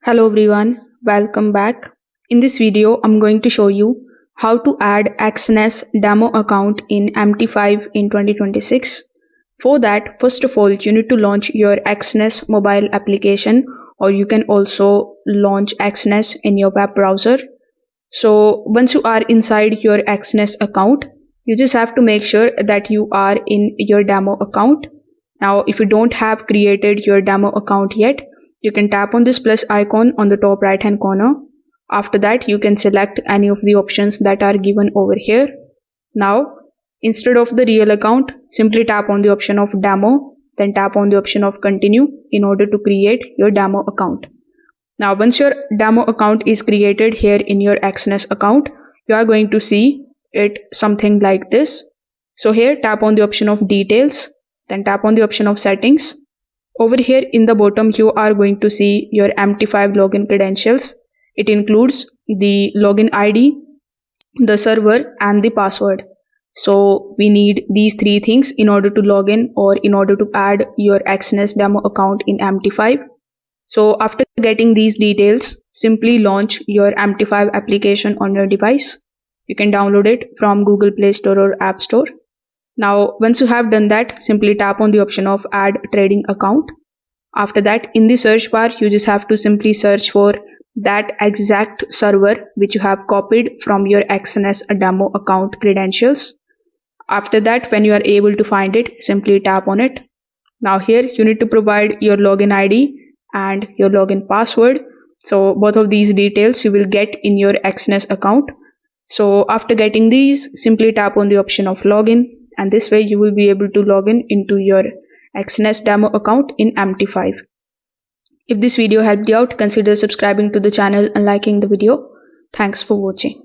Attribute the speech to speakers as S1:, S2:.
S1: Hello everyone, welcome back. In this video, I'm going to show you how to add Exness demo account in MT5 in 2026. For that, first of all, you need to launch your Exness mobile application, or you can also launch Exness in your web browser. So once you are inside your Exness account, you just have to make sure that you are in your demo account. Now, if you don't have created your demo account yet, you can tap on this plus icon on the top right hand corner. After that, you can select any of the options that are given over here. Now, instead of the real account, simply tap on the option of demo, then tap on the option of continue in order to create your demo account. Now, once your demo account is created here in your Exness account, you are going to see it something like this. So here, tap on the option of details, then tap on the option of settings. Over here in the bottom, you are going to see your MT5 login credentials. It includes the login ID, the server, and the password. So we need these three things in order to log in or in order to add your Exness demo account in MT5. So after getting these details, simply launch your MT5 application on your device. You can download it from Google Play Store or App Store. Now, once you have done that, simply tap on the option of add trading account. After that, in the search bar, you just have to simply search for that exact server which you have copied from your Exness demo account credentials. After that, when you are able to find it, simply tap on it. Now here, you need to provide your login ID and your login password. So both of these details you will get in your Exness account. So after getting these, simply tap on the option of login, and this way you will be able to log in into your Exness demo account in MT5. If this video helped you out, consider subscribing to the channel and liking the video. Thanks for watching.